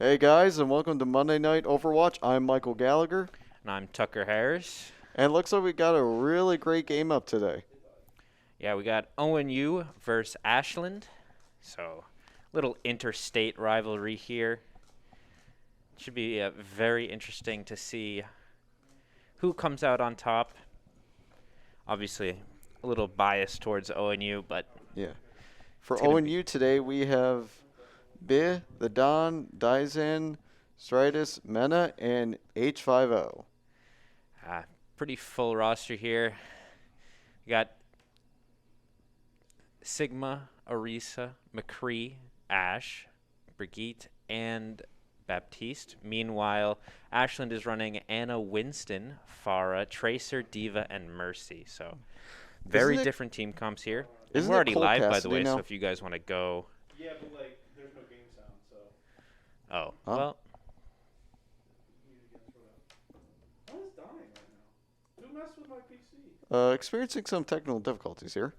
Hey guys, and welcome to Monday Night Overwatch. I'm Michael Gallagher, And I'm Tucker Harris. and it looks like we got a really great game up today. Yeah, we got ONU versus Ashland. So, little interstate rivalry here. Should be very interesting to see who comes out on top. Obviously, a little biased towards ONU, but Yeah. For It's gonna ONU today, we have Bi, the Don, Daisen, Stridus, Mena, and H50. pretty full roster here. We got Sigma, Arisa, McCree, Ash, Brigitte, and Baptiste. Meanwhile, Ashland is running Anna, Winston, Farah, Tracer, Diva, and Mercy. So, very different team comps here. And isn't we're it already Cole live, by the Cassidy way, now? so if you guys want to go. Yeah, but like, there's no game sound, so. Oh, Huh? well, What is dying right now? Who messed with my PC? Experiencing some technical difficulties here.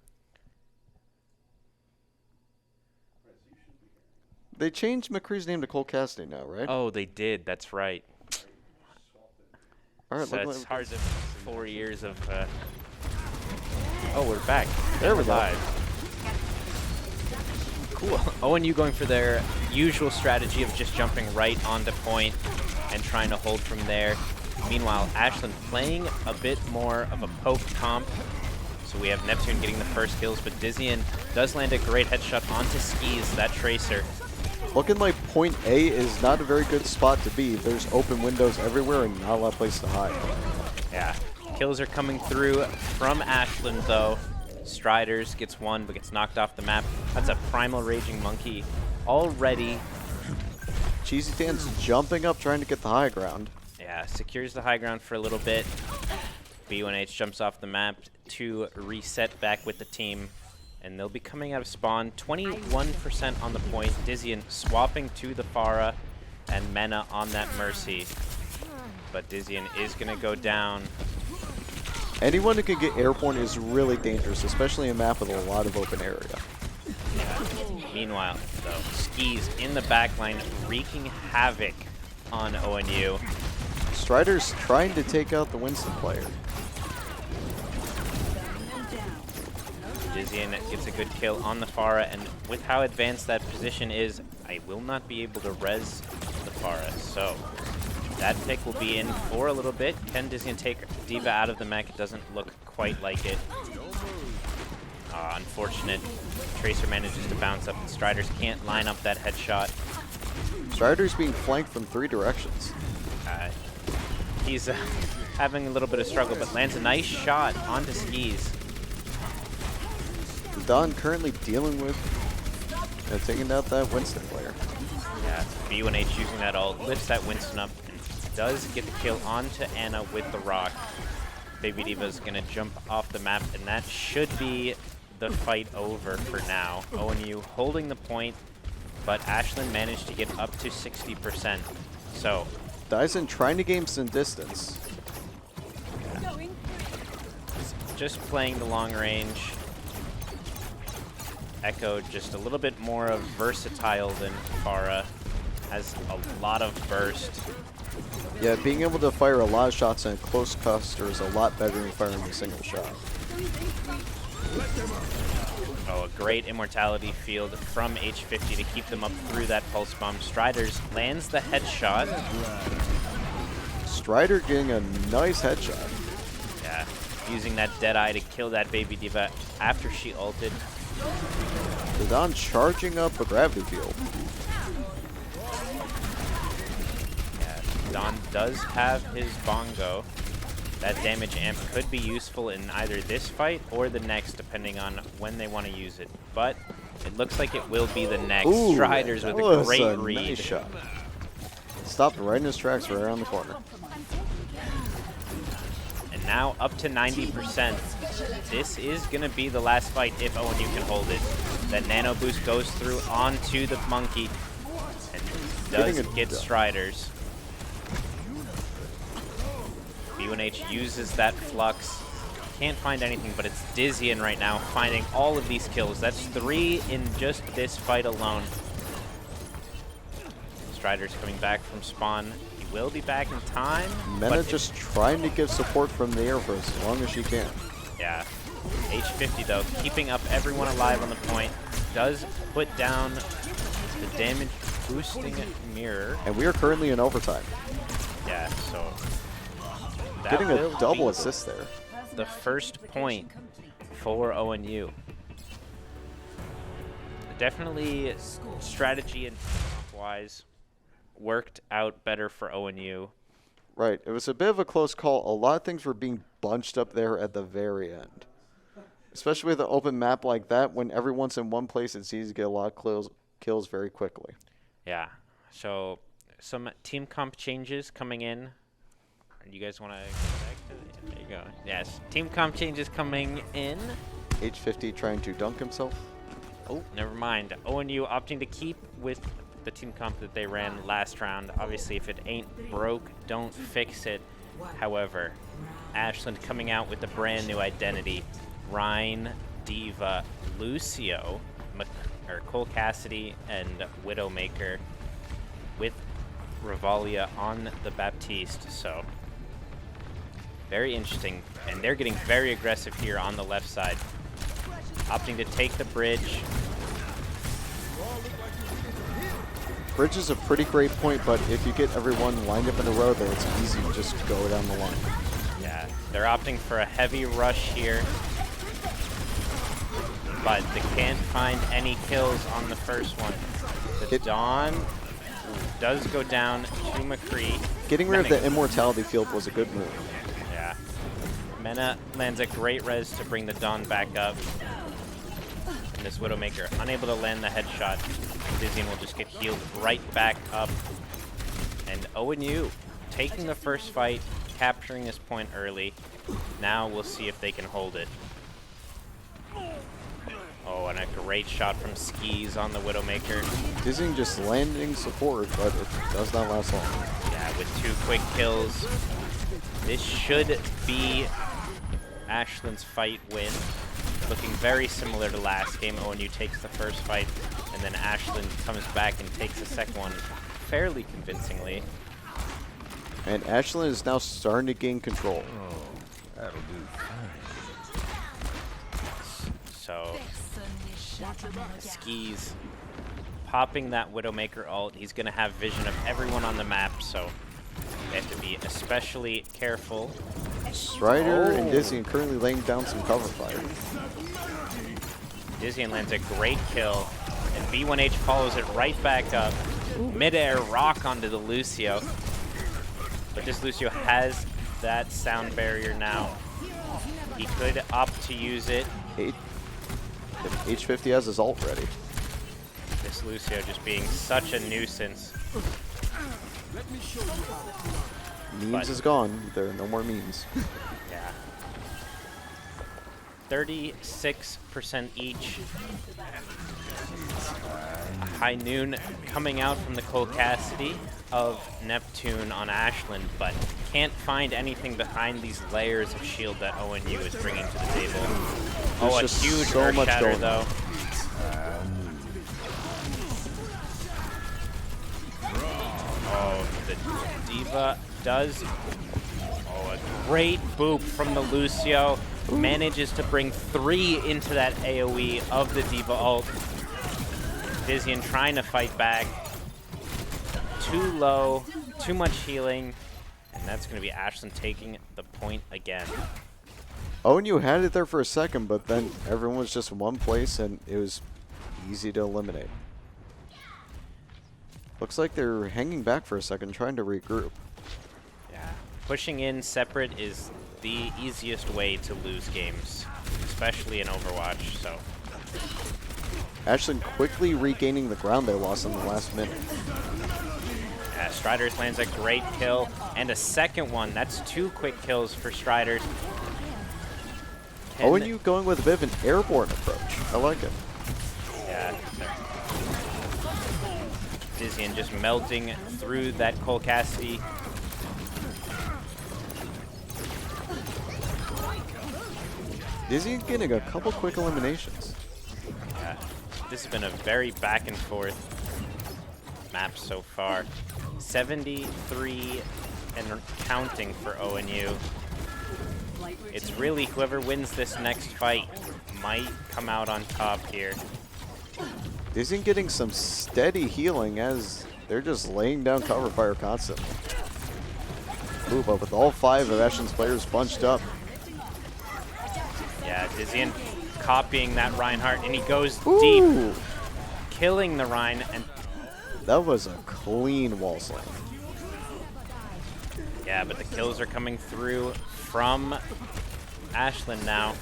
Right, so you should be hearing. They changed McCree's name to Cole Cassidy now, right? oh, they did. That's right. All right, So look it's like- hard to 4 years of. Oh, we're back. There we We're go. live. Cool. ONU going for their usual strategy of just jumping right onto point and trying to hold from there. Meanwhile, Ashland playing a bit more of a poke comp. So we have Neptune getting the first kills, but Dizzian does land a great headshot onto Skis, that Tracer. Looking like point A is not a very good spot to be. There's open windows everywhere and not a lot of place to hide. Yeah, kills are coming through from Ashland though. Striders gets one, but gets knocked off the map. That's a Primal Raging Monkey already. Cheesy Tan's jumping up, trying to get the high ground. Yeah, secures the high ground for a little bit. B1H jumps off the map to reset back with the team. And they'll be coming out of spawn. 21% on the point. Dizzian swapping to the Farah and Mena on that Mercy. But Dizzian is going to go down. Anyone who can get airborne is really dangerous, especially in a map with a lot of open area. Meanwhile, though, Skis in the backline wreaking havoc on ONU. Strider's trying to take out the Winston player. Dizzian gets a good kill on the Farah, and with how advanced that position is, I will not be able to res the Farah. So that pick will be in for a little bit. Can Dizzian take Diva out of the mech? It doesn't look quite like it. Unfortunate. Tracer manages to bounce up, and Striders can't line up that headshot. Strider's being flanked from 3 directions. He's having a little bit of struggle, but lands a nice shot onto Skis. Don currently dealing with taking out that Winston player. Yeah, B1H using that ult, lifts that Winston up, and does get the kill onto Anna with the rock. Baby Diva's gonna jump off the map, and that should be the fight over for now. ONU holding the point, but Ashland managed to get up to 60%. So, Dyson trying to gain some distance. just playing the long range. Echo just a little bit more of versatile than Farah. Has a lot of burst. Yeah, being able to fire a lot of shots in a close cluster is a lot better than firing a single shot. Oh, a great immortality field from H50 to keep them up through that pulse bomb. Striders lands the headshot. Strider getting a nice headshot. Yeah, using that Deadeye to kill that Baby Diva after she ulted. The Don charging up a gravity field. Yeah, Don does have his bongo. That damage amp could be useful in either this fight or the next, depending on when they want to use it. But it looks like it will be the next. Ooh, Striders that with a was great read. Nice shot. Stopped right in his tracks right around the corner. And now up to 90%. This is going to be the last fight if ONU can hold it. That nano boost goes through onto the monkey and does get Striders. B1H uses that flux. Can't find anything, but it's Dizzian right now finding all of these kills. That's 3 in just this fight alone. Strider's coming back from spawn. He will be back in time. Mena but just trying to give support from the air for as long as she can. yeah. H50 though, keeping up everyone alive on the point. Does put down the damage boosting mirror. And we are currently in overtime. Yeah, so that Getting a will double be assist there. the first point for ONU. Definitely strategy and wise worked out better for ONU. Right. It was a bit of a close call. A lot of things were being bunched up there at the very end. Especially with an open map like that, when everyone's in one place, it's easy to get a lot of kills very quickly. Yeah. So some team comp changes coming in. You guys want to go back to the, there you go. Yes. Team comp changes coming in. H50 trying to dunk himself. Oh, never mind. ONU opting to keep with the team comp that they ran last round. Obviously, if it ain't broke, don't fix it. However, Ashland coming out with a brand new identity. Rhine, Diva, Lucio, Cole Cassidy, and Widowmaker with Revalia on the Baptiste. So, very interesting. And they're getting very aggressive here on the left side. Opting to take the bridge. Bridge is a pretty great point, but if you get everyone lined up in a row there, it's easy to just go down the line. Yeah, they're opting for a heavy rush here. But they can't find any kills on the first one. The Dawn does go down to McCree. Getting rid of the immortality field was a good move. Yeah. Mena lands a great res to bring the Dawn back up. And this Widowmaker unable to land the headshot. Dizian will just get healed right back up. And ONU taking the first fight, capturing this point early. Now we'll see if they can hold it. Oh, and a great shot from Skis on the Widowmaker. Dizian just landing support, but it does not last long. Yeah, with 2 quick kills. This should be Ashland's fight win. Looking very similar to last game. ONU takes the first fight, and then Ashland comes back and takes the second one fairly convincingly. And Ashland is now starting to gain control. Oh, that'll do. So, Skis popping that Widowmaker ult. He's going to have vision of everyone on the map, so they have to be especially careful. Strider and Dizian currently laying down some cover fire. Dizian lands a great kill, and B1H follows it right back up. Mid-air rock onto the Lucio. But this Lucio has that sound barrier now. He could opt to use it. H50 has his ult ready. This Lucio just being such a nuisance. Memes is gone. There are no more memes. Yeah. 36% each. High Noon coming out from the Cole Cassidy of Neptune on Ashland, but can't find anything behind these layers of shield that ONU is bringing to the table. Oh, a just huge so Earth much Shatter, going though. Oh, the Diva does. Oh, a great boop from the Lucio. Manages to bring 3 into that AoE of the Diva ult. Dizian trying to fight back. Too low, too much healing, and that's going to be Ashland taking the point again. ONU had it there for a second, but then everyone was just in one place, and it was easy to eliminate. Looks like they're hanging back for a second, trying to regroup. Yeah, pushing in separate is the easiest way to lose games, especially in Overwatch, so. Ashland quickly regaining the ground they lost in the last minute. Yeah, Striders lands a great kill, and a second one. That's 2 quick kills for Striders. ONU going with a bit of an airborne approach. I like it. Yeah. Dizian just melting through that Cole Cassidy. Dizian getting a couple quick eliminations. Yeah. This has been a very back and forth map so far. 73 and counting for ONU. It's really whoever wins this next fight might come out on top here. Dizzy getting some steady healing as they're just laying down cover fire constantly. Ooh, but with all 5 of Ashland's players bunched up. Yeah, Dizzy copying that Reinhardt, and he goes Ooh. deep, killing the Rein, and that was a clean wall slam. yeah, but the kills are coming through from Ashland now.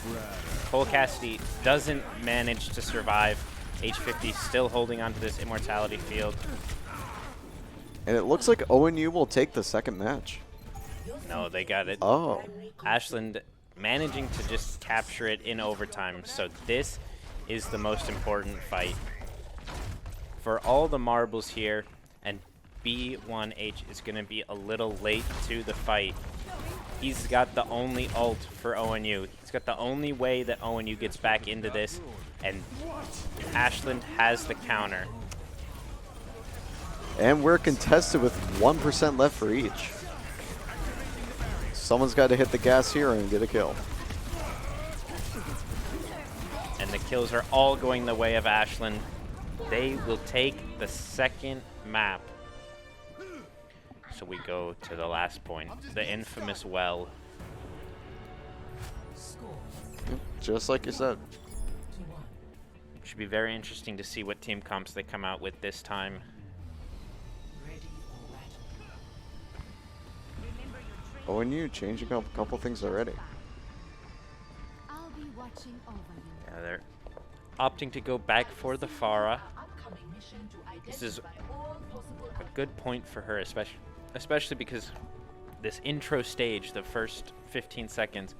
Cole Cassidy doesn't manage to survive. H50 still holding onto this immortality field. And it looks like ONU will take the second match. No, they got it. Oh. Ashland managing to just capture it in overtime. So this is the most important fight. For all the marbles here, and B1H is going to be a little late to the fight. He's got the only ult for ONU. He's got the only way that ONU gets back into this, and Ashland has the counter. And we're contested with 1% left for each. Someone's got to hit the gas here and get a kill. And the kills are all going the way of Ashland. They will take the second map. So we go to the last point, the infamous well. Just like you said. Should be very interesting to see what team comps they come out with this time. ONU changing up a couple things already. I'll be watching over you. Yeah, they're opting to go back for the Pharah. This is a good point for her, especially because this intro stage, the first 15 seconds,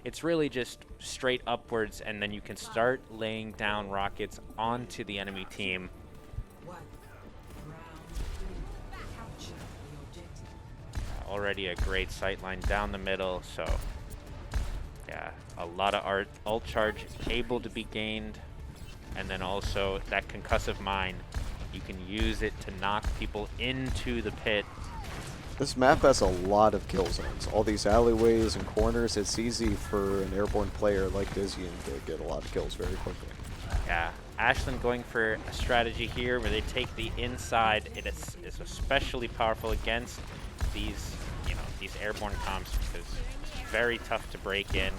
it's really just straight upwards, and then you can start laying down rockets onto the enemy team. Already a great sight line down the middle, so yeah, a lot of ult charge able to be gained, and then also that concussive mine. You can use it to knock people into the pit. This map has a lot of kill zones. All these alleyways and corners, it's easy for an airborne player like Dizzy to get a lot of kills very quickly. Yeah, Ashland going for a strategy here where they take the inside. It is especially powerful against these, these airborne comps because it's very tough to break in.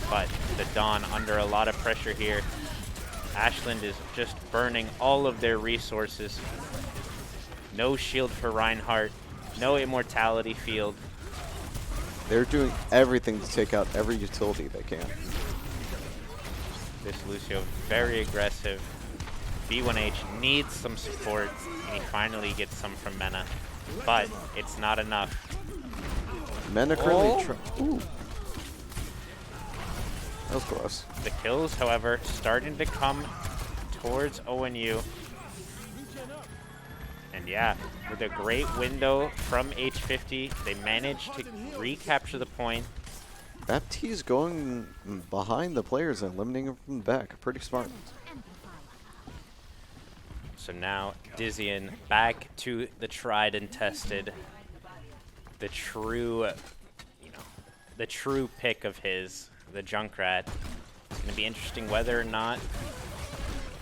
But the Dawn under a lot of pressure here. Ashland is just burning all of their resources. No shield for Reinhardt, no immortality field. They're doing everything to take out every utility they can. This Lucio very aggressive. B1H needs some support, and he finally gets some from Mena, but it's not enough. Mena currently Ooh. That was close. The kills, however, starting to come towards ONU. And yeah, with a great window from H50, they managed to recapture the point. Baptiste going behind the players and eliminating them from the back. Pretty smart. So now Dizzian back to the tried and tested, the true, the true pick of his, the Junkrat. It's going to be interesting whether or not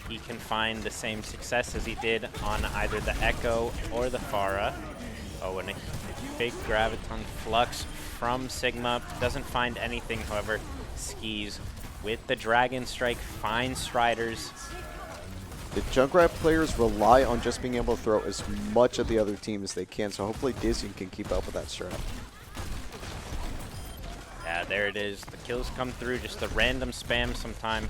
he can find the same success as he did on either the Echo or the Pharah. Oh, and a big Graviton Flux from Sigma. Doesn't find anything, however. Skis with the Dragon Strike, finds Striders. The Junkrat players rely on just being able to throw as much of the other team as they can, so hopefully Dizzy can keep up with that strat. Yeah, there it is. The kills come through, just the random spam sometime.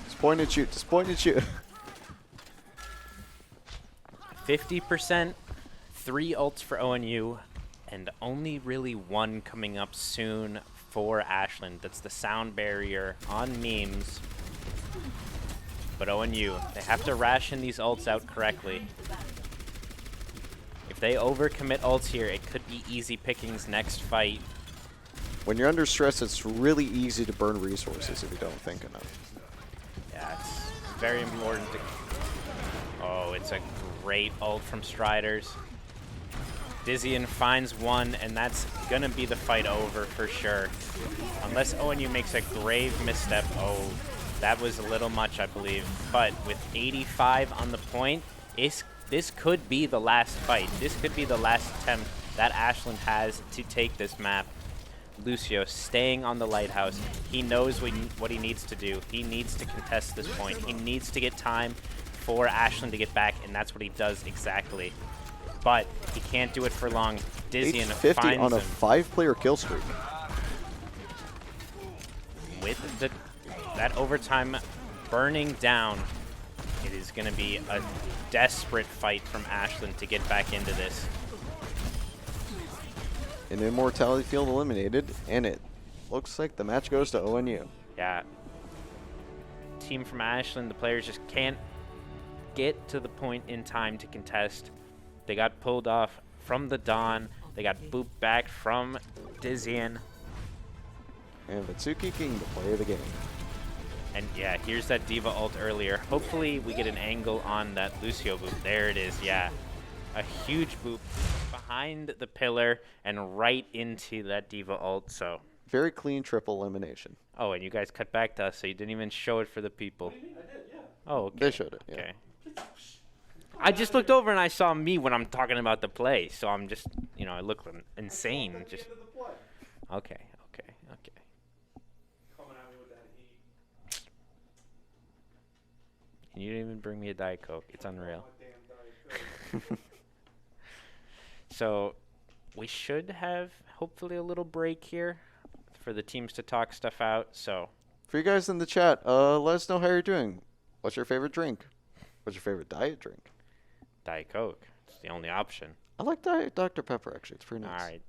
Just point and shoot, just point and shoot. 50%, 3 ults for ONU, and only really 1 coming up soon for Ashland. That's the sound barrier on memes. But ONU, they have to ration these ults out correctly. If they overcommit ults here, it could be easy pickings next fight. When you're under stress, it's really easy to burn resources if you don't think enough. That's very important to... Oh, it's a great ult from Striders. Dizzian finds one, and that's gonna be the fight over for sure. Unless ONU makes a grave misstep. Oh, that was a little much, I believe. But with 85 on the point, this could be the last fight. This could be the last attempt that Ashland has to take this map. Lucio staying on the lighthouse. He knows what he needs to do. He needs to contest this point. He needs to get time for Ashland to get back, and that's what he does exactly. But he can't do it for long. Dizzian 50 finds on a him. 5-player kill streak. With that overtime burning down, it is going to be a desperate fight from Ashland to get back into this. An immortality field eliminated, and it looks like the match goes to ONU. Yeah. Team from Ashland, the players just can't get to the point in time to contest. They got pulled off from the Dawn. They got booped back from Dizzian. And Vitsuki King, the player of the game. And yeah, here's that Diva ult earlier. Hopefully we get an angle on that Lucio boop. There it is, yeah. A huge boop behind the pillar and right into that Diva ult, so. Very clean triple elimination. Oh, and you guys cut back to us, so you didn't even show it for the people. I did, yeah. Oh, okay. They showed it, yeah. Okay. I just looked over and I saw me when I'm talking about the play, so I'm just, you know, I look insane. That's Just the end of the play. okay. Coming at me with that heat. And you didn't even bring me a Diet Coke. It's unreal. My damn Diet Coke. So we should have hopefully a little break here for the teams to talk stuff out. So For you guys in the chat, let us know how you're doing. What's your favorite drink? What's your favorite diet drink? Diet Coke. It's the only option. I like Diet Dr. Pepper, actually. It's pretty nice. All right.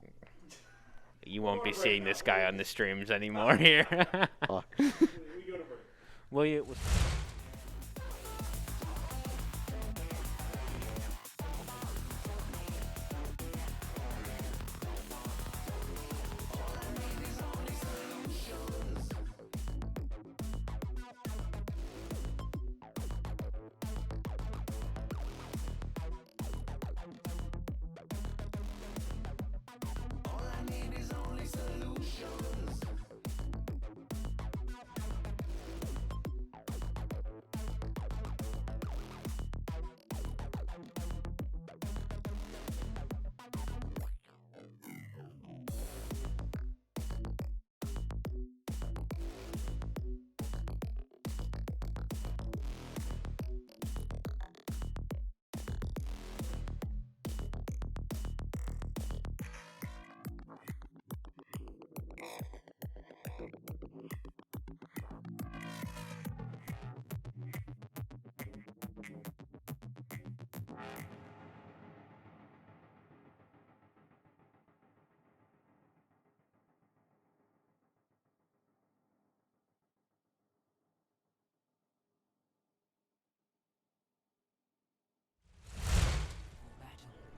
You won't be seeing this guy on the streams anymore here. Fuck. We go to break. Will you?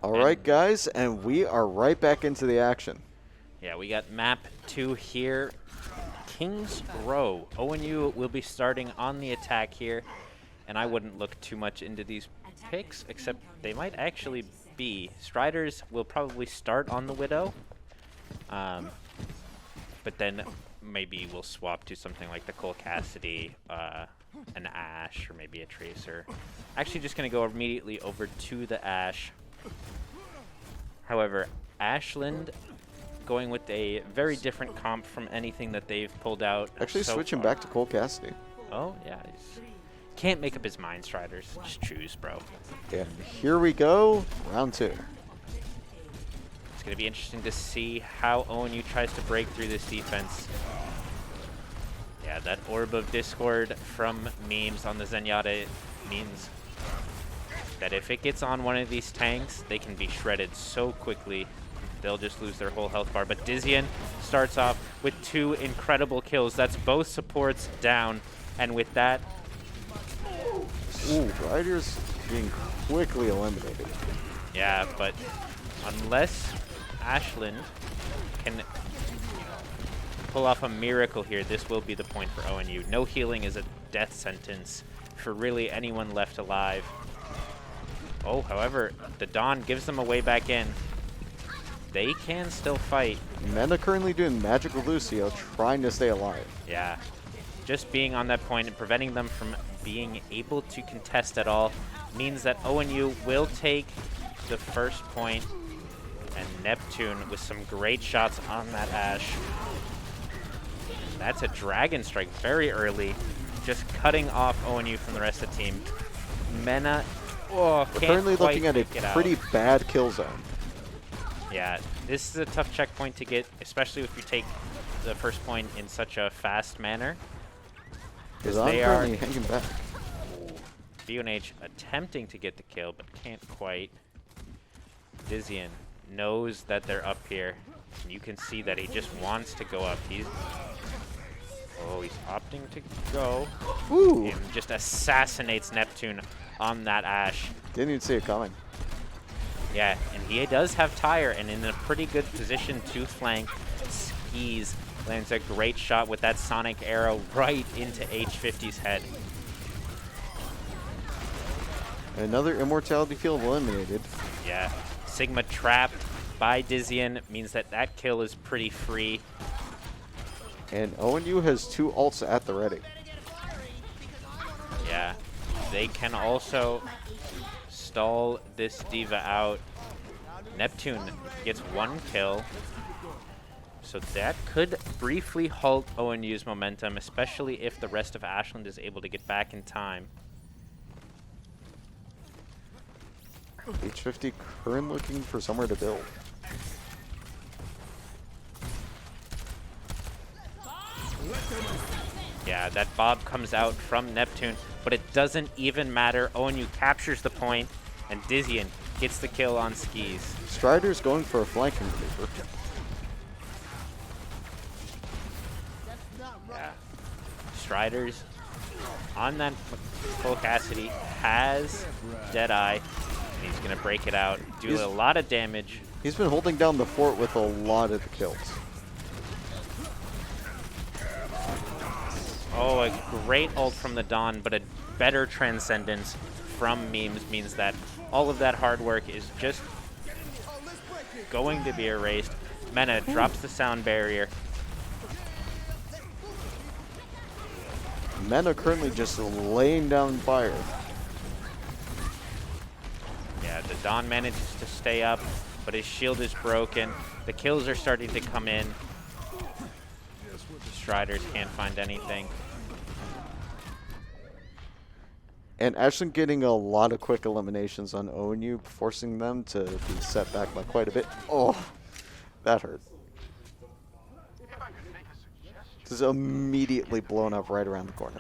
All right, guys, and we are right back into the action. Yeah, we got map 2 here. Kings Row. ONU will be starting on the attack here, and I wouldn't look too much into these picks, except they might actually be. Striders will probably start on the Widow, but then maybe we'll swap to something like the Cole Cassidy, an Ashe, or maybe a Tracer. Actually, just going to go immediately over to the Ashe. However, Ashland going with a very different comp from anything that they've pulled out. Actually, so switching far. back to Cole Cassidy. Oh, yeah. Can't make up his mind, Striders. Just choose, bro. And here we go, round 2. It's going to be interesting to see how ONU tries to break through this defense. Yeah, that Orb of Discord from memes on the Zenyatta means that if it gets on one of these tanks, they can be shredded so quickly. They'll just lose their whole health bar. But Dizzian starts off with 2 incredible kills. That's both supports down. And with that... Ooh, Riders being quickly eliminated. Yeah, but unless Ashland can pull off a miracle here, this will be the point for ONU. No healing is a death sentence for really anyone left alive. Oh, however, the Dawn gives them a way back in. They can still fight. Mena currently doing magic with Lucio, trying to stay alive. Yeah. Just being on that point and preventing them from being able to contest at all means that ONU will take the first point, and Neptune with some great shots on that Ashe. That's a Dragon Strike very early, just cutting off ONU from the rest of the team. Mena, We're currently looking at a pick it out. pretty bad kill zone. Yeah, this is a tough checkpoint to get, especially if you take the first point in such a fast manner. Because I'm they are currently hanging back. VONH attempting to get the kill, but can't quite. Dizian knows that they're up here. And you can see that he just wants to go up. He's opting to go. Ooh! And just assassinates Neptune on that Ashe. Didn't even see it coming. Yeah, and he does have Tire, and in a pretty good position to flank. Skis lands a great shot with that sonic arrow right into H50's head. Another immortality field eliminated. Yeah, Sigma trapped by Dizian means that that kill is pretty free. And ONU has 2 ults at the ready. Yeah, they can also stall this Diva out. Neptune gets 1 kill. So that could briefly halt ONU's momentum, especially if the rest of Ashland is able to get back in time. H50 current looking for somewhere to build. Yeah, that Bob comes out from Neptune, but it doesn't even matter. ONU captures the point, and Dizian gets the kill on Skis. Strider's going for a flanking maneuver. Yeah. Strider's on that full Cassidy, has Deadeye, and he's going to break it out, do a lot of damage. He's been holding down the fort with a lot of the kills. Oh, a great ult from the Dawn, but a better Transcendence from Memes means that all of that hard work is just going to be erased. Mena drops the sound barrier. Mena currently just laying down fire. Yeah, the Dawn manages to stay up, but his shield is broken. The kills are starting to come in. Striders can't find anything. And Ashland getting a lot of quick eliminations on ONU, forcing them to be set back by quite a bit. Oh, that hurt. This is immediately blown up right around the corner.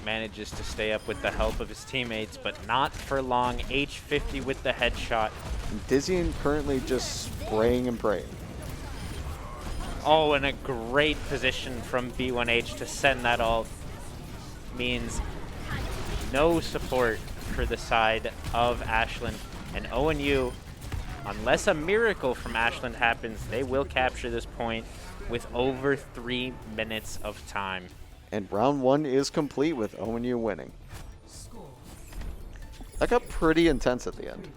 Manages to stay up with the help of his teammates, but not for long. H50 with the headshot. And Dizian currently just spraying and praying. Oh, and a great position from B1H to send that ult. Means no support for the side of Ashland. And ONU, unless a miracle from Ashland happens, they will capture this point with over 3 minutes of time. And round 1 is complete with ONU winning. That got pretty intense at the end.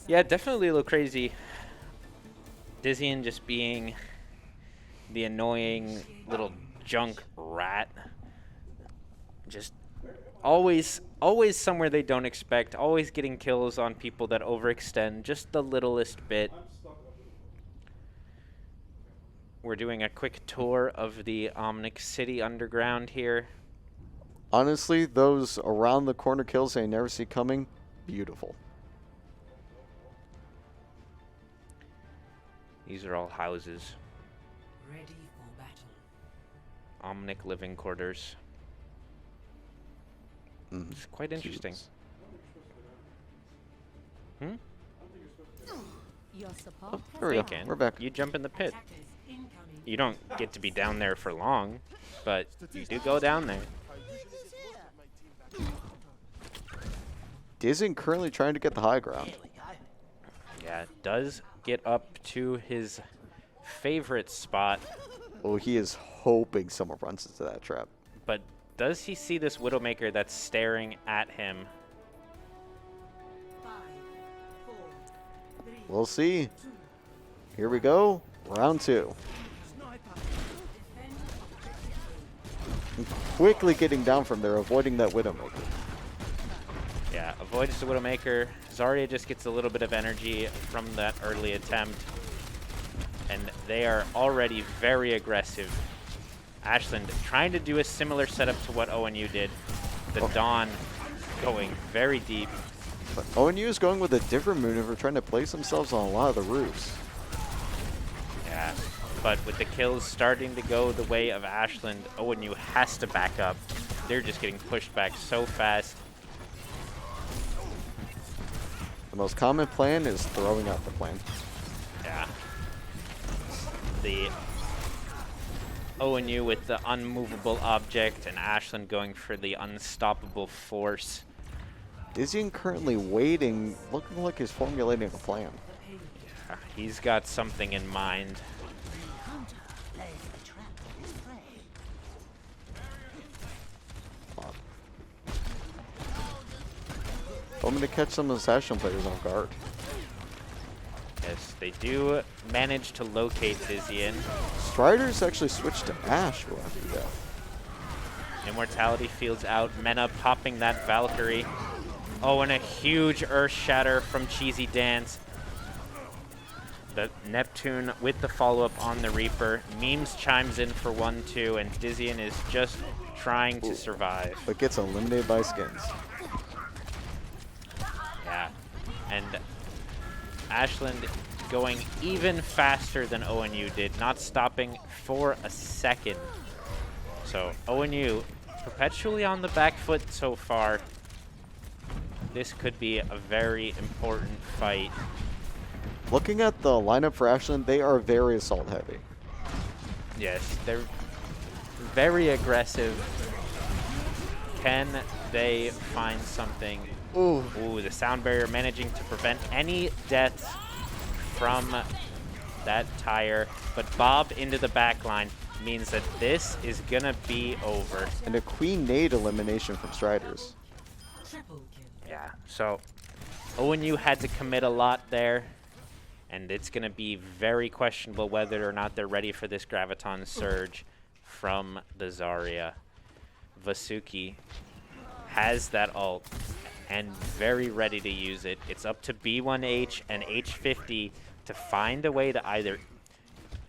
Yeah, definitely a little crazy. Dizian just being the annoying little junk rat. Just always somewhere they don't expect. Always getting kills on people that overextend just the littlest bit. We're doing a quick tour of the Omnic City Underground here. Honestly, those around the corner kills they never see coming, beautiful. These are all houses. Ready for battle. Omnic living quarters. It's quite interesting. Jesus. Your support Oh, has there we go. Can. We're back. You jump in the pit. Attackers incoming. You don't get to be down there for long, but you do go down there. Dizian currently trying to get the high ground. Yeah, does get up to his favorite spot, Oh, he is hoping someone runs into that trap. but does he see this Widowmaker that's staring at him? 5, 4, 3, We'll see. Here we go. Round 2. And quickly getting down from there, avoiding that Widowmaker. Yeah, avoids the Widowmaker. Zarya just gets a little bit of energy from that early attempt. And they are already very aggressive. Ashland trying to do a similar setup to what ONU did. The Dawn going very deep. But ONU is going with a different maneuver, trying to place themselves on a lot of the roofs. Yeah, but with the kills starting to go the way of Ashland, ONU has to back up. They're just getting pushed back so fast. The most common plan is throwing out the plan. Yeah. The ONU with the unmovable object and Ashland going for the unstoppable force. Dizzy currently waiting, looking like he's formulating a plan. He's got something in mind. Hoping to catch some of the Ashland players off guard. Yes, they do manage to locate Dizian. Striders actually switched to Ash after that. Immortality fields out. Mena popping that Valkyrie. Oh, and a huge Earth Shatter from Cheesy Dance. The Neptune with the follow-up on the Reaper. Memes chimes in for 1-2, and Dizian is just trying to survive. But gets eliminated by Skins. Yeah, and Ashland going even faster than ONU did, not stopping for a second. So ONU perpetually on the back foot so far. This could be a very important fight. Looking at the lineup for Ashland, they are very assault heavy. Yes, they're very aggressive. Can they find something? Ooh. Ooh, the sound barrier managing to prevent any deaths from that tire. But Bob into the back line means that this is gonna be over. And a Queen Nade elimination from Striders. triple kill. Yeah, so ONU had to commit a lot there, and it's gonna be very questionable whether or not they're ready for this Graviton Surge from the Zarya. Vasuki has that ult and very ready to use it. It's up to B1H and H50 to find a way to either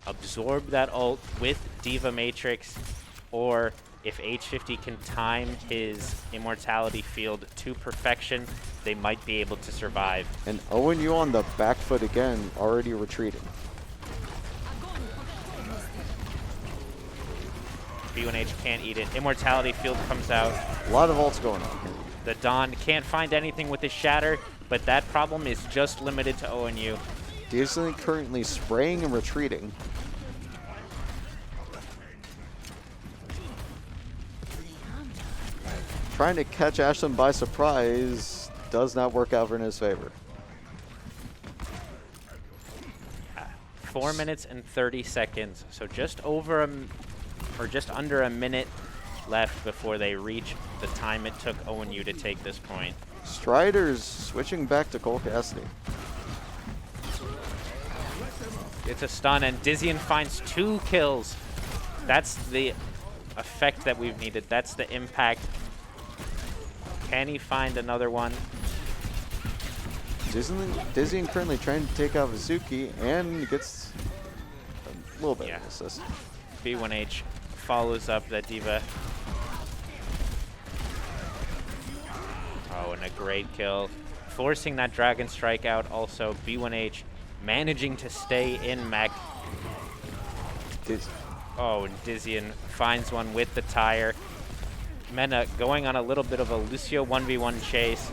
absorb that ult with Diva Matrix, or if H50 can time his Immortality field to perfection, they might be able to survive. And ONU on the back foot again, already retreating. B1H can't eat it. Immortality field comes out. A lot of ults going on here. The Dawn can't find anything with his Shatter, but that problem is just limited to ONU. Disney currently spraying and retreating. Trying to catch Ashland by surprise does not work out in his favor. 4 minutes and 30 seconds, so just over or just under a minute left before they reach the time it took ONU to take this point. Striders switching back to Cole Cassidy. It's a stun, and Dizian finds 2 kills. That's the effect that we've needed. That's the impact. Can he find another one? Disney currently trying to take out Vasuki and gets a little bit of an assist. B1H follows up that Diva. Oh, and a great kill. Forcing that Dragon Strike out also. B1H managing to stay in mech. Oh, and Dizian finds one with the tire. Mena going on a little bit of a Lucio 1v1 chase.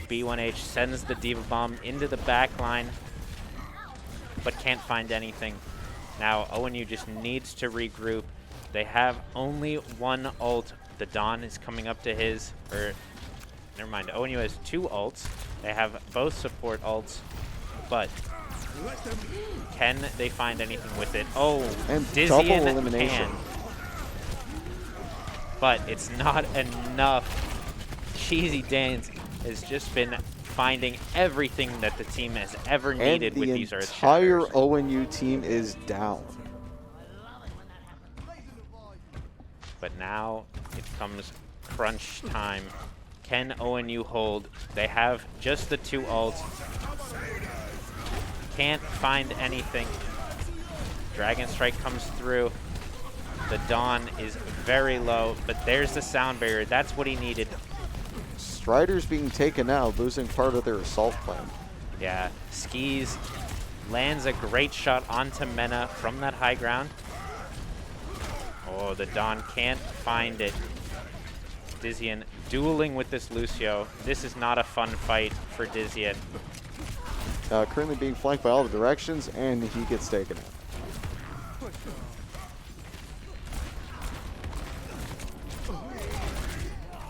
B1H sends the Diva Bomb into the back line, but can't find anything. Now ONU just needs to regroup. They have only one ult. The Dawn is coming up to his, or never mind, ONU has 2 ults. They have both support ults. but can they find anything with it? Oh, And Dizzy double in elimination. hand. But it's not enough. Cheesy Dance has just been finding everything that the team has ever And needed the with these Earth entire Shatters. ONU team is down. But now it comes crunch time. Can ONU hold? They have just the 2 ults. Can't find anything. Dragon Strike comes through. The Dawn is very low, but there's the sound barrier. That's what he needed. Strider's being taken out, losing part of their assault plan. Yeah, Skis lands a great shot onto Mena from that high ground. Oh, the Dawn can't find it. Dizzian dueling with this Lucio. This is not a fun fight for Dizzian. Currently being flanked by all the directions, and he gets taken out.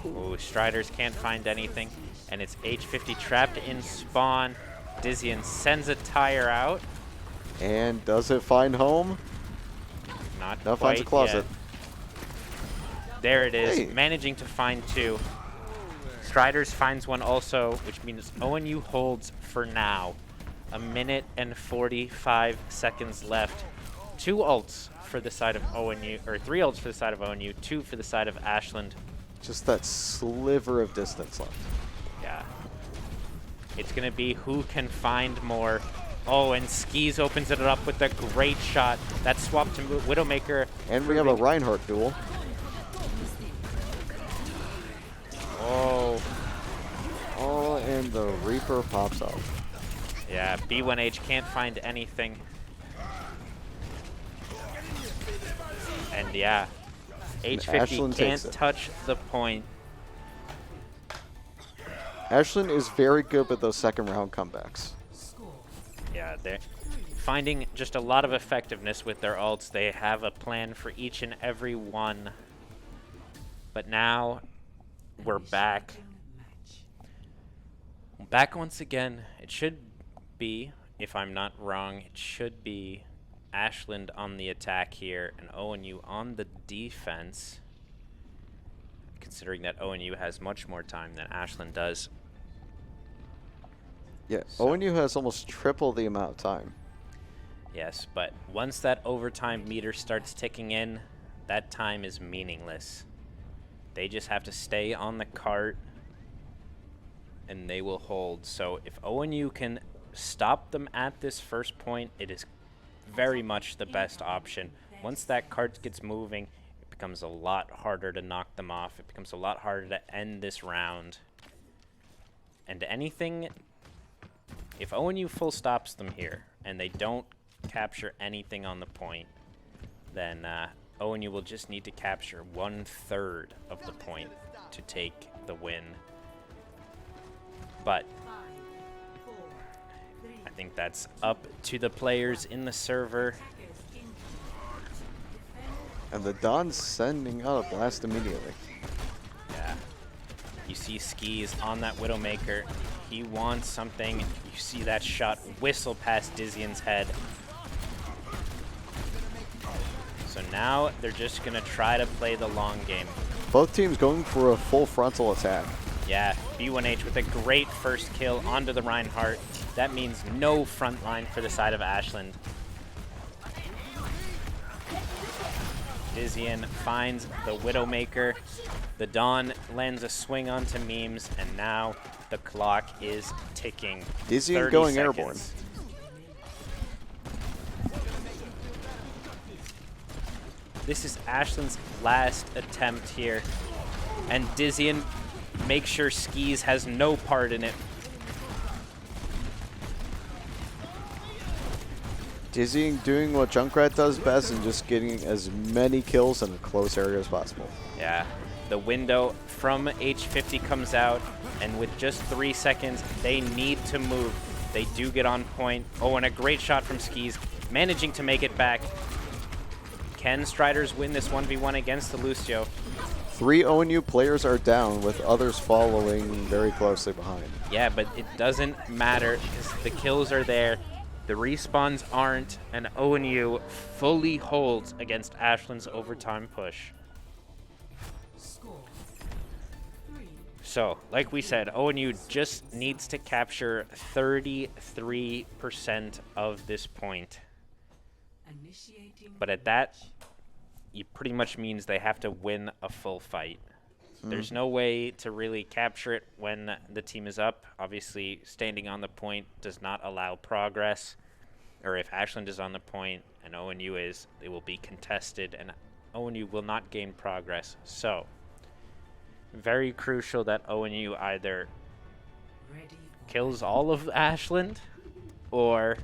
Oh, Striders can't find anything, and it's H50 trapped in spawn. Dizzian sends a tire out. And does it find home? Not Now quite finds a closet. yet. There it is, Hey. managing to find 2. Striders finds one also, which means ONU holds for now. 1 minute and 45 seconds left. 2 ults for the side of ONU, or 3 ults for the side of ONU, 2 for the side of Ashland. Just that sliver of distance left. Yeah. It's going to be who can find more. Oh, and Skis opens it up with a great shot. That swap to Widowmaker. And we have a Reinhardt duel. Oh, Oh, and the Reaper pops up. yeah. B1H can't find anything. And yeah, H50 Ashland can't takes it. touch the point. Ashland is very good with those second round comebacks. Yeah, they're finding just a lot of effectiveness with their ults. They have a plan for each and every one. But now we're back. Back once again. It should be, if I'm not wrong, it should be Ashland on the attack here and ONU on the defense, considering that ONU has much more time than Ashland does. Yeah, So- ONU has almost triple the amount of time. Yes, but once that overtime meter starts ticking in, that time is meaningless. They just have to stay on the cart and they will hold. So if ONU can stop them at this first point, it is very much the best option. Once that cart gets moving, it becomes a lot harder to knock them off. It becomes a lot harder to end this round. And anything, if ONU full stops them here and they don't capture anything on the point, then ONU will just need to capture 1/3 of the point to take the win. But I think that's up to the players in the server. And the Don's sending out a blast immediately. Yeah. You see Skis on that Widowmaker. He wants something. You see that shot whistle past Dizzian's head. So now they're just going to try to play the long game. Both teams going for a full frontal attack. Yeah, B1H with a great first kill onto the Reinhardt. That means no front line for the side of Ashland. Dizzian finds the Widowmaker. The Dawn lends a swing onto Memes, and now the clock is ticking. Dizzian 30 going seconds. airborne. This is Ashland's last attempt here, and Dizzian makes sure Skis has no part in it. Dizzying doing what Junkrat does best and just getting as many kills in a close area as possible. Yeah, the window from H50 comes out, and with just 3 seconds, they need to move. They do get on point. Oh, and a great shot from Skis, managing to make it back. Can Striders win this 1v1 against the Lucio? 3 ONU players are down, with others following very closely behind. Yeah, but it doesn't matter because the kills are there, the respawns aren't, and ONU fully holds against Ashland's overtime push. Score 3. So, like we said, ONU just needs to capture 33% of this point. Initiating. But at that, it pretty much means they have to win a full fight. There's no way to really capture it when the team is up. Obviously, standing on the point does not allow progress. Or if Ashland is on the point and ONU is, it will be contested and ONU will not gain progress. So, very crucial that ONU either Ready for kills all of Ashland or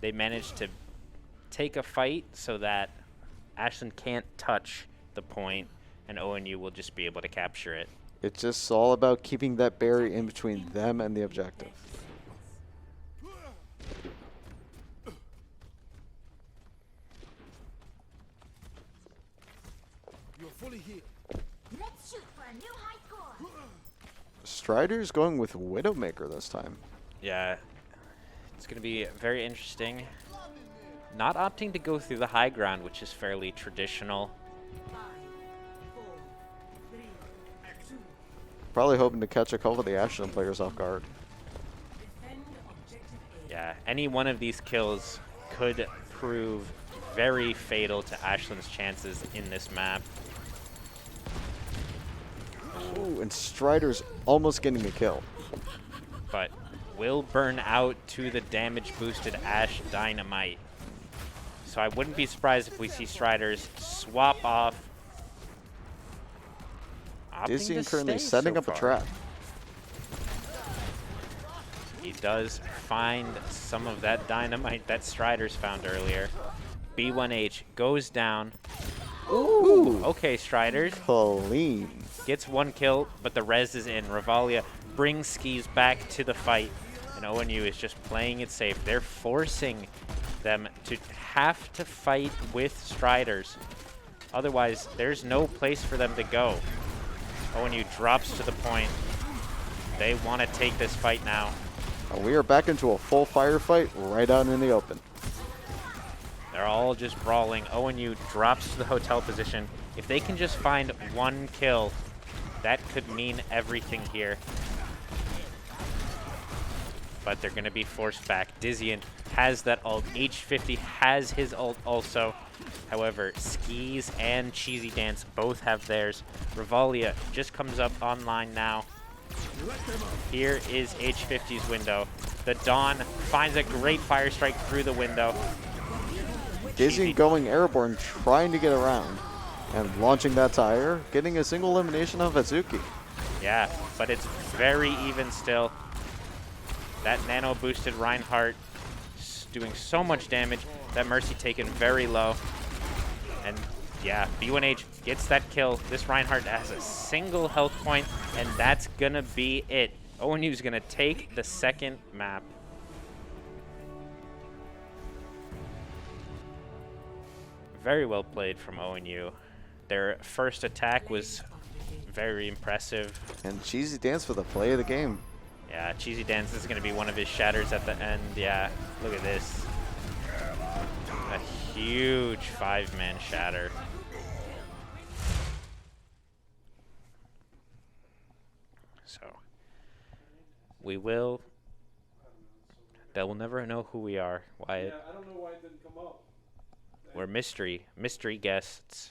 they manage to take a fight so that Ashland can't touch the point and ONU will just be able to capture it. It's just all about keeping that barrier in between them and the objective. You're fully healed. Let's shoot for a new high score. Strider's going with Widowmaker this time. Yeah, it's going to be very interesting. Not opting to go through the high ground, which is fairly traditional. 5, 4, 3, 2. Probably hoping to catch a couple of the Ashland players off guard. Defend objective A. Yeah, any one of these kills could prove very fatal to Ashland's chances in this map. Ooh, and Strider's almost getting a kill. But will burn out to the damage boosted Ash Dynamite. So I wouldn't be surprised if we see Striders swap off. Opting Dizzy to currently stay setting so up a far. trap. He does find some of that dynamite that Striders found earlier. B1H goes down. Ooh, okay, Striders. Clean. Gets one kill, but the res is in. Ravalia brings Skis back to the fight, and ONU is just playing it safe. They're forcing them to have to fight with Striders. Otherwise, there's no place for them to go. ONU drops to the point. They want to take this fight now. And we are back into a full firefight right out in the open. They're all just brawling. ONU drops to the hotel position. If they can just find one kill, that could mean everything here. But they're going to be forced back. Dizzian has that ult. H50 has his ult also. However, Skis and Cheesy Dance both have theirs. Ravalia just comes up online now. Here is H50's window. The Dawn finds a great fire strike through the window. Dizzy going airborne, trying to get around. And launching that tire, getting a single elimination of Azuki. Yeah, but it's very even still. That nano boosted Reinhardt doing so much damage. That Mercy taken very low. And yeah, B1H gets that kill. This Reinhardt has a single health point, and that's gonna be it. ONU's gonna take the second map. Very well played from ONU. Their first attack was very impressive. And Cheesy Dance for the play of the game. Yeah, Cheesy Dance is going to be one of his shatters at the end. Yeah, look at this. A huge 5-man shatter. So, we will... They'll never know who we are, Wyatt. Yeah, I don't know why it didn't come up. We're mystery guests.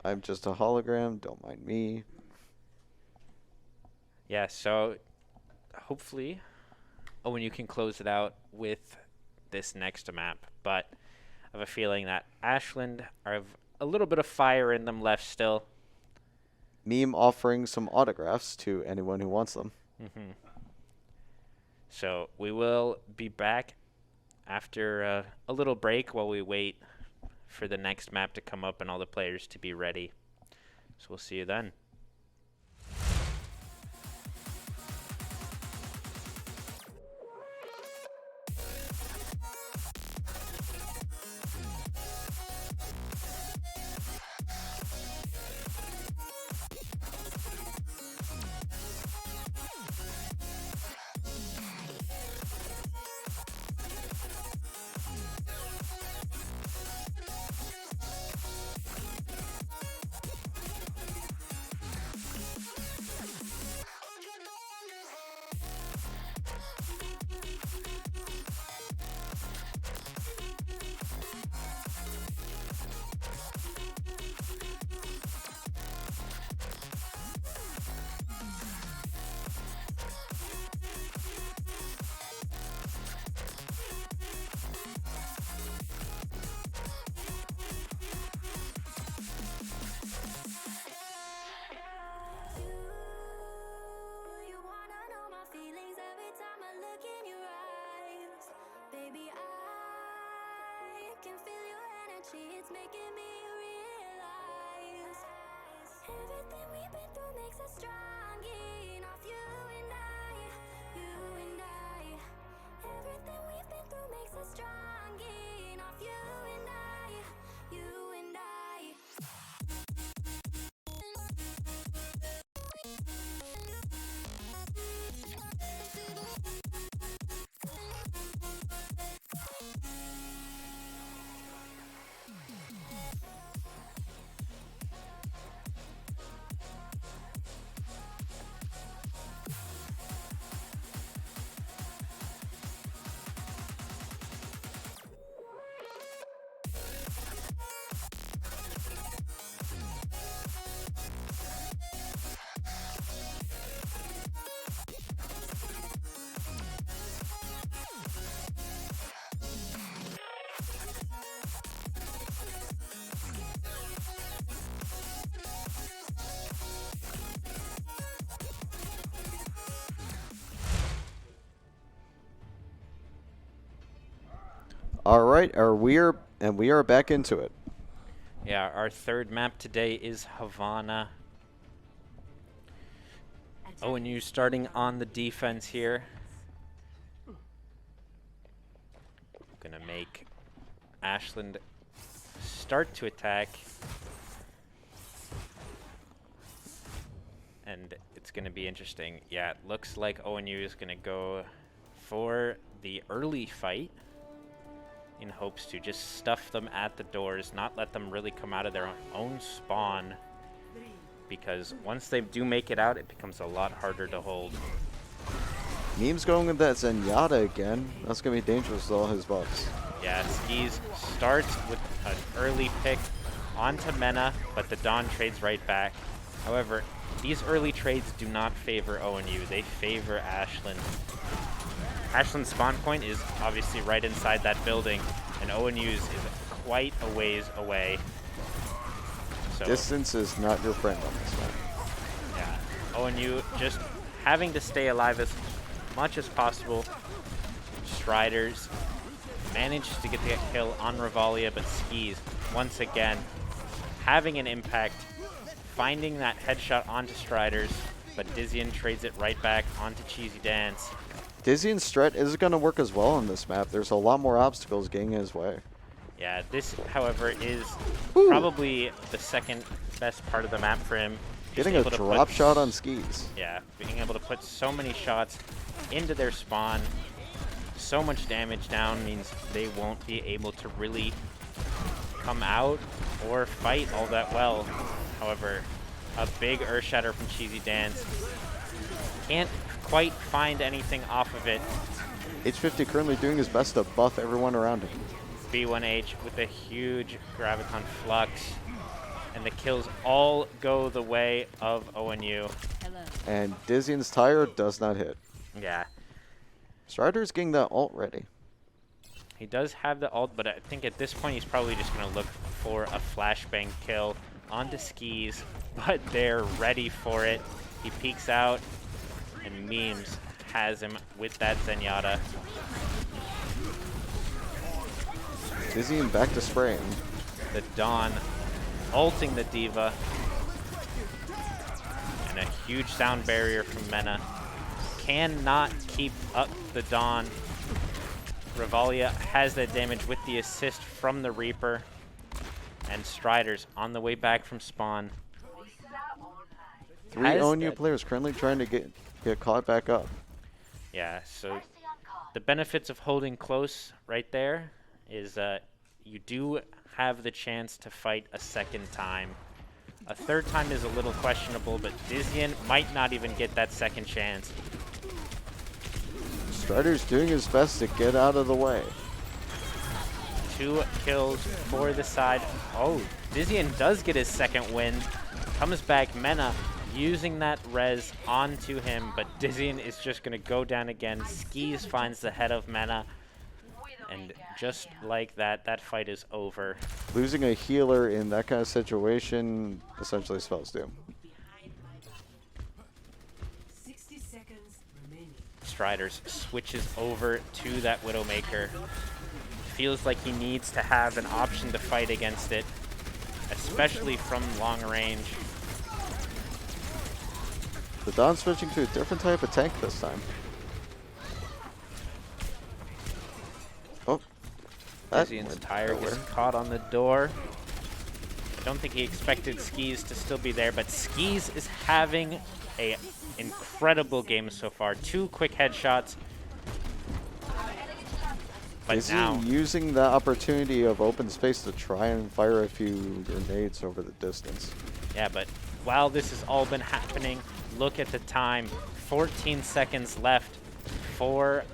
I'm just a hologram, don't mind me. Yeah, so hopefully ONU can close it out with this next map. But I have a feeling that Ashland have a little bit of fire in them left still. Meme offering some autographs to anyone who wants them. So we will be back after a little break while we wait for the next map to come up and all the players to be ready. So we'll see you then. It's making me realize everything we've been through makes us strong enough. You and I, you and I. Everything we've been through makes us strong enough. You and I, you and I. All right, we are back into it. Yeah, our third map today is Havana. ONU starting on the defense here. Gonna make Ashland start to attack. And it's gonna be interesting. Yeah, it looks like ONU is gonna go for the early fight in hopes to just stuff them at the doors, not let them really come out of their own spawn, because once they do make it out, it becomes a lot harder to hold. Meme's going with that Zenyatta again. That's going to be dangerous with all his buffs. Yeah, Skis starts with an early pick onto Mena, but the Dawn trades right back. However, these early trades do not favor ONU. They favor Ashland. Ashland's spawn point is obviously right inside that building, and ONU's is quite a ways away. So Distance is not your friend on this one. yeah, ONU just having to stay alive as much as possible. Striders managed to get the kill on Revalia, but Skis once again having an impact, finding that headshot onto Striders, but Dizzian trades it right back onto Cheesy Dance. Dizzian's strat is going to work as well on this map. There's a lot more obstacles getting his way. Yeah, this, however, is probably the second best part of the map for him. Getting a drop shot on Skis. Yeah, being able to put so many shots into their spawn, so much damage down means they won't be able to really come out or fight all that well. However, a big Earth Shatter from Cheesy Dance. Can't quite find anything off of it. H50 currently doing his best to buff everyone around him. B1H with a huge Graviton Flux. And the kills all go the way of ONU. And Dizzian's tire does not hit. Yeah. Strider's getting that ult ready. He does have the ult, but I think at this point he's probably just going to look for a flashbang kill onto Skis, but they're ready for it. He peeks out, and Memes has him with that Zenyatta. Dizzian back to spraying. The Dawn ulting the Diva. And a huge sound barrier from Mena. Cannot keep up the Dawn. Revalia has that damage with the assist from the Reaper. And Striders on the way back from spawn. Three ONU players currently trying to get caught back up. Yeah, so the benefits of holding close right there is you do have the chance to fight a second time. A third time is a little questionable, but Dizzian might not even get that second chance. Strider's doing his best to get out of the way. 2 kills for the side. Oh, Dizzian does get his second win. Comes back, Mena using that res onto him, but Dizzian is just going to go down again. Skis finds the head of Mena, and just like that, that fight is over. Losing a healer in that kind of situation essentially spells doom. 60 seconds remaining. Striders switches over to that Widowmaker. feels like he needs to have an option to fight against it, especially from long range. The Dawn switching to a different type of tank this time. Oh. That Zizian's went tire nowhere. gets caught on the door. I don't think he expected Skis to still be there, but Skis is having a incredible game so far. 2 quick headshots. But Is now, he using the opportunity of open space to try and fire a few grenades over the distance? yeah, but while this has all been happening, look at the time. 14 seconds left for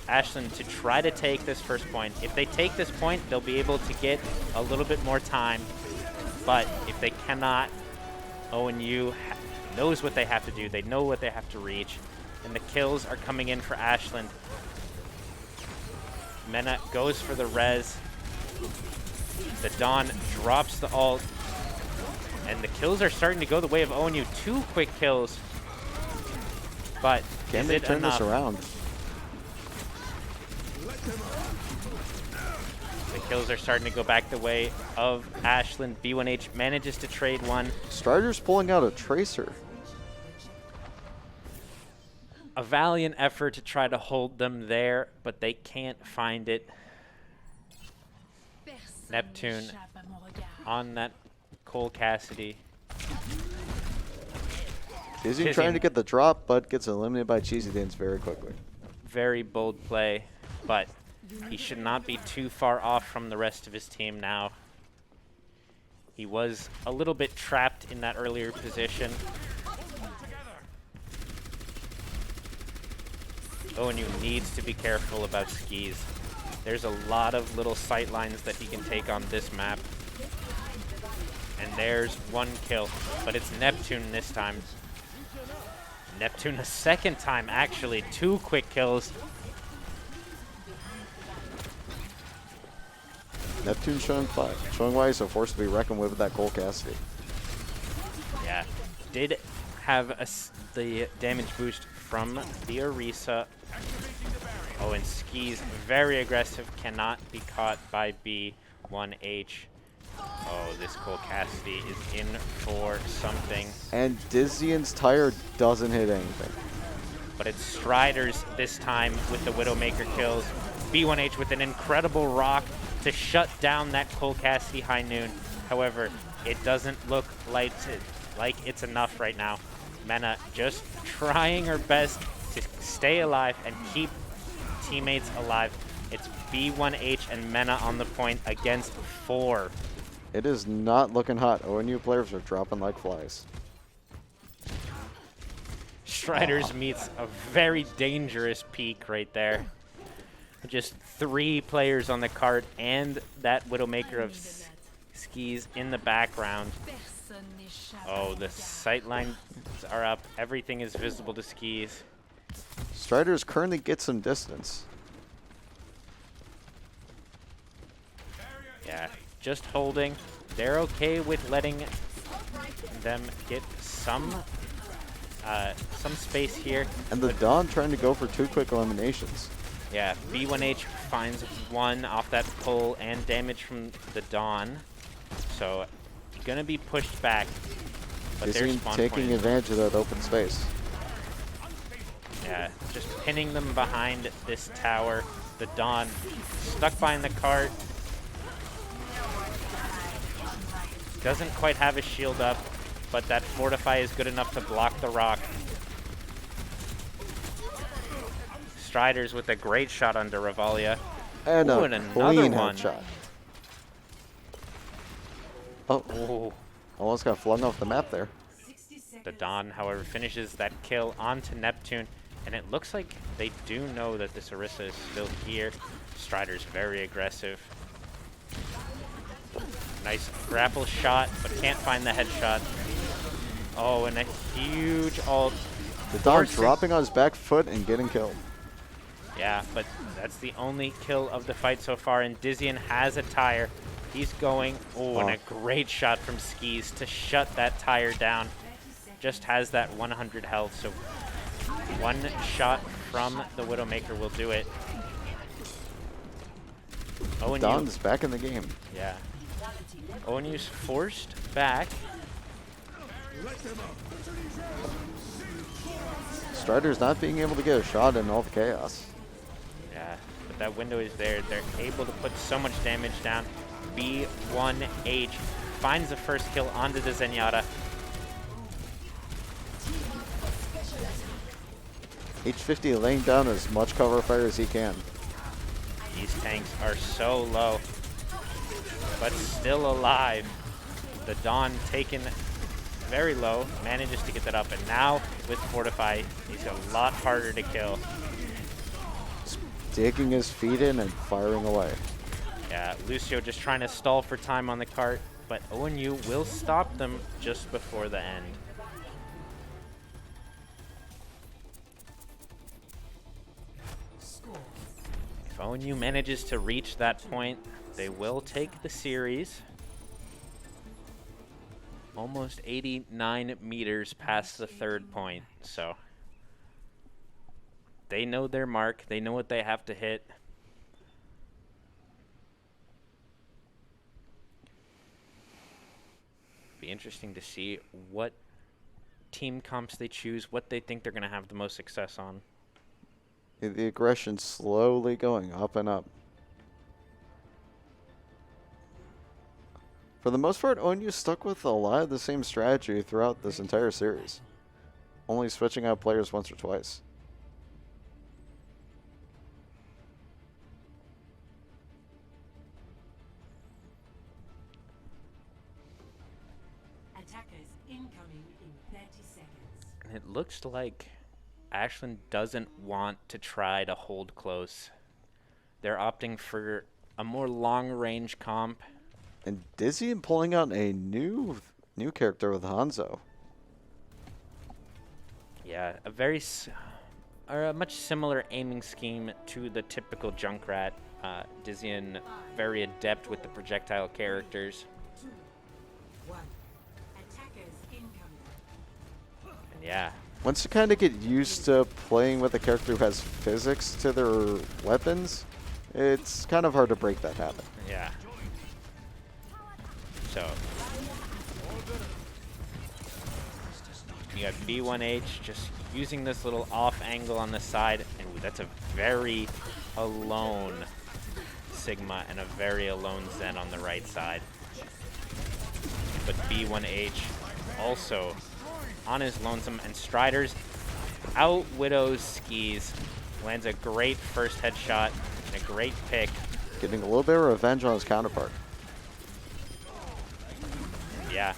Ashland to try to take this first point. If they take this point, they'll be able to get a little bit more time. But if they cannot, ONU knows what they have to do. They know what they have to reach. And the kills are coming in for Ashland. Mena goes for the res. The Dawn drops the ult. And the kills are starting to go the way of ONU. 2 quick kills. But Can is they it turn enough? this around? The kills are starting to go back the way of Ashland. B1H manages to trade one. Strider's pulling out a Tracer. A valiant effort to try to hold them there, but they can't find it. Neptune on that Cole Cassidy. Is he Tizian. trying to get the drop, but gets eliminated by Cheesy Dance very quickly. Very bold play, but he should not be too far off from the rest of his team now. He was a little bit trapped in that earlier position. ONU needs to be careful about Skis. There's a lot of little sight lines that he can take on this map. And there's 1 kill, but it's Neptune this time. Neptune a second time, actually. 2 quick kills. Neptune showing why he's so forced to be reckoned with that Cole Cassidy. Yeah, did have the damage boost from the Orisa. Oh, and Skis very aggressive, cannot be caught by B1H. Oh, this Cole Cassidy is in for something. And Dizzian's tire doesn't hit anything. But it's Striders this time with the Widowmaker kills. B1H with an incredible rock to shut down that Cole Cassidy high noon. However, it doesn't look like it's enough right now. Mena just trying her best to stay alive and keep teammates alive. It's B1H and Mena on the point against 4. It is not looking hot. ONU players are dropping like flies. Striders meets a very dangerous peak right there. Just 3 players on the cart and that Widowmaker of Skis in the background. Oh, the sight lines are up. Everything is visible to Skis. Striders currently get some distance. Yeah, just holding. They're okay with letting them get some space here. And the Dawn trying to go for 2 quick eliminations. Yeah, B1H finds 1 off that pull and damage from the Dawn. So, gonna be pushed back. But Is their he spawn taking point is, advantage of that open space? yeah, just pinning them behind this tower. The Dawn stuck behind the cart. Doesn't quite have his shield up, but that Fortify is good enough to block the rock. Striders with a great shot under Revalia. And Ooh, a and another clean one. headshot. Oh, Ooh. almost got flung off the map there. The Dawn, however, finishes that kill onto Neptune, and it looks like they do know that this Orisa is still here. Strider's very aggressive. Nice grapple shot, but can't find the headshot. Oh, and a huge ult. The Dawn Forcing- dropping on his back foot and getting killed. Yeah, but that's the only kill of the fight so far, and Dizzian has a tire. He's going, oh, and a great shot from Skis to shut that tire down. Just has that 100 health, so 1 shot from the Widowmaker will do it. ONU, Don's back in the game. yeah. ONU's forced back. Strider's not being able to get a shot in all the chaos. Yeah, but that window is there. They're able to put so much damage down. B1H finds the first kill onto the Zenyatta. H50 laying down as much cover fire as he can. These tanks are so low, but still alive. The Dawn taken very low, manages to get that up, and now with Fortify, he's a lot harder to kill. Digging his feet in and firing away. Yeah, Lucio just trying to stall for time on the cart, but ONU will stop them just before the end. If ONU manages to reach that point, they will take the series. Almost 89 meters past the third point, so they know their mark. They know what they have to hit. Be interesting to see what team comps they choose, what they think they're going to have the most success on. The aggression slowly going up and up. For the most part, ONU stuck with a lot of the same strategy throughout this entire series. Only switching out players once or twice. Attackers incoming in 30 seconds. And it looks like Ashland doesn't want to try to hold close. They're opting for a more long-range comp. And Dizzy pulling out a new character with Hanzo. Yeah, a much similar aiming scheme to the typical Junkrat. Dizzian very adept with the projectile characters. 2, 1. Attackers incoming. And yeah, Once you kind of get used to playing with a character who has physics to their weapons, it's kind of hard to break that habit. yeah. So you got B1H just using this little off angle on the side, and ooh, that's a very alone Sigma and a very alone Zen on the right side. But B1H also on his lonesome, and Striders out Widow's skis, lands a great first headshot and a great pick. Getting a little bit of revenge on his counterpart. Yeah,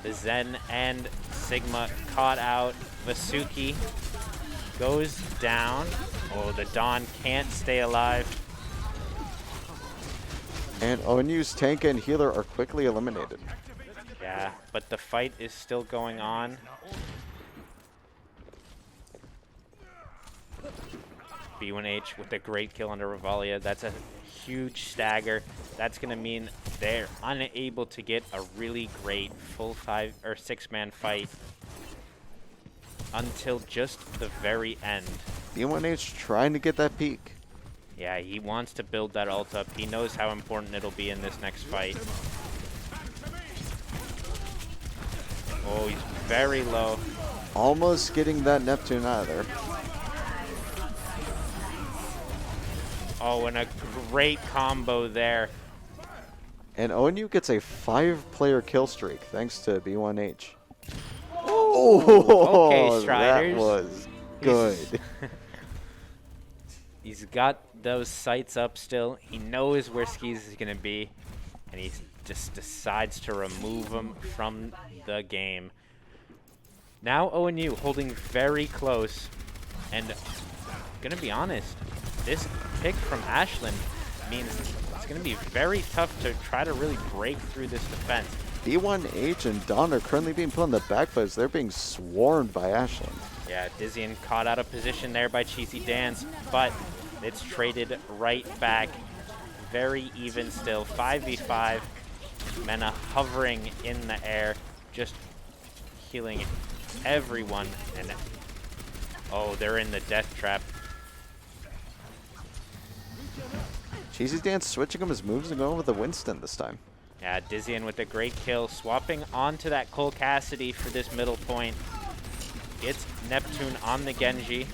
the Zen and Sigma caught out. Vasuki goes down. Oh, the Dawn can't stay alive. And ONU's tank and healer are quickly eliminated. Yeah, but the fight is still going on. B1H with a great kill under Revalia. That's a huge stagger. That's going to mean they're unable to get a really great full 5 or 6-man fight until just the very end. B1H trying to get that peak. Yeah, he wants to build that ult up. He knows how important it'll be in this next fight. Oh, he's very low. Almost getting that Neptune out of there. Oh, and a great combo there. And ONU gets a 5-player kill streak thanks to B1H. Oh, Okay, Striders. that was good. He's got those sights up still. He knows where Skis is going to be, and he just decides to remove him from the game. Now ONU holding very close, and gonna be honest, this pick from Ashland means it's gonna be very tough to try to really break through this defense. B1H and Dawn are currently being put on the back foot as they're being swarmed by Ashland. Yeah, Dizzian caught out of position there by Cheesy Dance, but it's traded right back. Very even still, 5v5. Mena hovering in the air, just healing everyone. And oh, they're in the death trap. Cheesy Dance switching up his moves and going with the Winston this time. Yeah, Dizzian with a great kill, swapping onto that Cole Cassidy for this middle point. Gets Neptune on the Genji,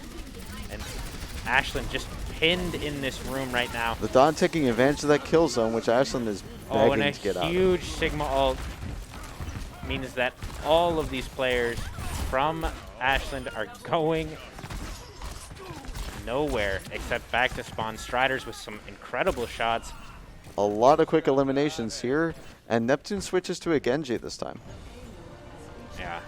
and Ashland just pinned in this room right now. The Dawn taking advantage of that kill zone, which Ashland is Oh, begging and to get a out of. huge Sigma ult means that all of these players from Ashland are going nowhere except back to spawn. Striders with some incredible shots. A lot of quick eliminations here, and Neptune switches to a Genji this time. Yeah.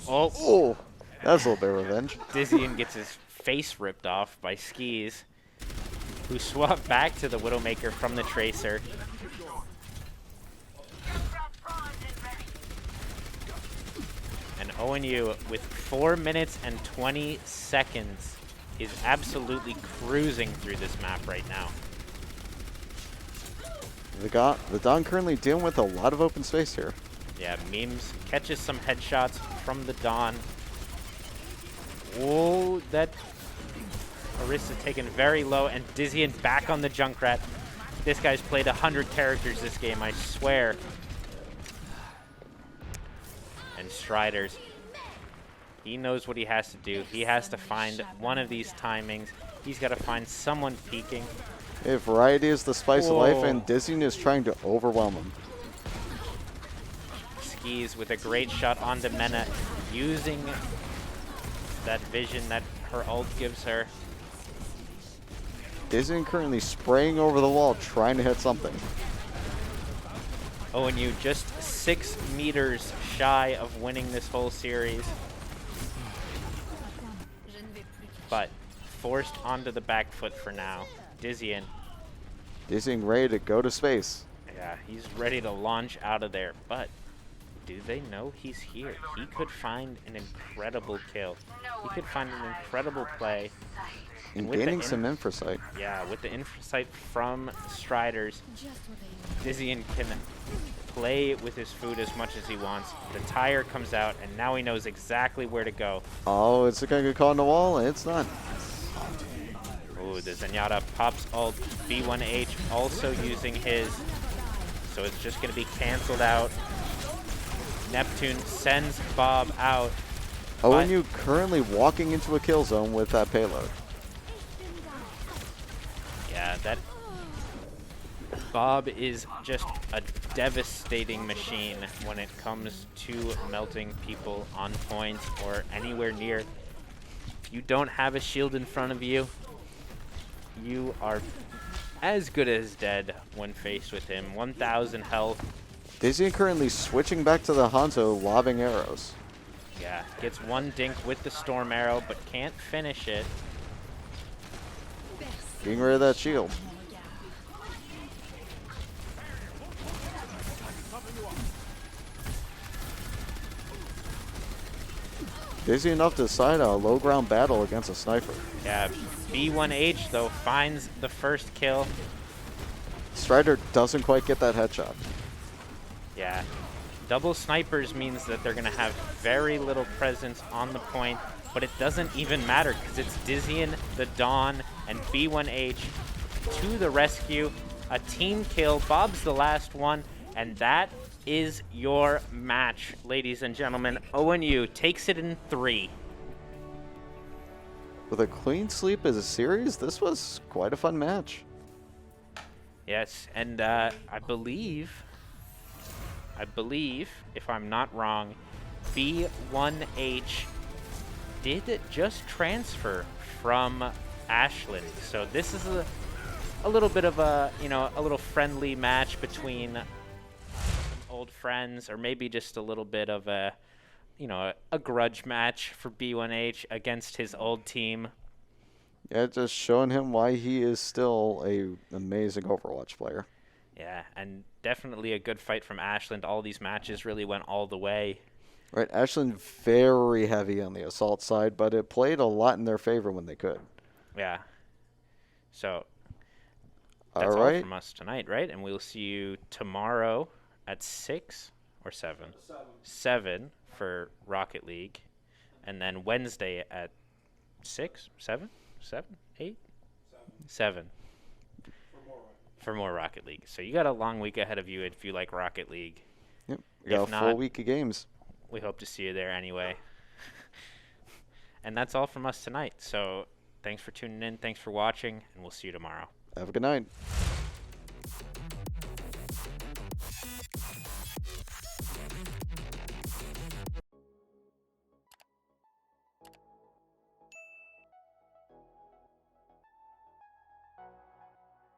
Oh, Oh, that's a little bit of revenge. Dizzian gets his face ripped off by Skis, who swapped back to the Widowmaker from the Tracer. And ONU, with 4 minutes and 20 seconds, is absolutely cruising through this map right now. The Dawn currently dealing with a lot of open space here. Yeah, Memes catches some headshots from the Dawn. Oh, that Orisa taken very low, and Dizzian back on the Junkrat. This guy's played 100 characters this game, I swear. And Striders, he knows what he has to do. He has to find one of these timings. He's got to find someone peeking. Hey, variety is the spice of life, Whoa. and Dizzy is trying to overwhelm him. Skis with a great shot onto Mena, using that vision that her ult gives her. Dizzy currently spraying over the wall, trying to hit something. ONU just 6 meters shy of winning this whole series, but forced onto the back foot for now. Dizzian, Dizzy ready to go to space. yeah, he's ready to launch out of there, but do they know he's here? He could find an incredible kill. He could find an incredible play. And with the gaining some infrasight. Yeah, with the infrasight from Striders, Dizzian can play with his food as much as he wants. The tire comes out, and now he knows exactly where to go. Oh, it's going to get caught on the wall? It's not. Ooh, the Zenyatta pops ult. B1H also using his, so it's just going to be canceled out. Neptune sends Bob out. ONU currently walking into a kill zone with that payload. Yeah, that Bob is just a devastating machine when it comes to melting people on points or anywhere near. If you don't have a shield in front of you, you are as good as dead when faced with him. 1,000 health. Dizzy currently switching back to the Hanzo, lobbing arrows. Yeah, gets one dink with the Storm Arrow, but can't finish it. Getting rid of that shield. Dizzy enough to decide a low ground battle against a sniper. Yeah, B1H, though, finds the first kill. Strider doesn't quite get that headshot. Yeah, double snipers means that they're going to have very little presence on the point, but it doesn't even matter because it's Dizzian, the Dawn, and B1H to the rescue. A team kill. Bob's the last one, and that is your match, ladies and gentlemen. ONU takes it in 3. With a clean sweep as a series, this was quite a fun match. Yes, and I believe, if I'm not wrong, B1H did just transfer from Ashland. So this is a little bit of a, a little friendly match between old friends, or maybe just a little bit of a, a grudge match for B1H against his old team. Yeah, just showing him why he is still an amazing Overwatch player. Yeah, and definitely a good fight from Ashland. All these matches really went all the way. Right, Ashland very heavy on the assault side, but it played a lot in their favor when they could. Yeah. So that's all from us tonight, right? And we'll see you tomorrow at 6 or 7? 7 for Rocket League. And then Wednesday at 6, 7, 7, 8? 7. For more Rocket League. So you got a long week ahead of you if you like Rocket League. Yep. We got If a not- full week of games. We hope to see you there anyway. And that's all from us tonight. So thanks for tuning in. Thanks for watching. And we'll see you tomorrow. Have a good night.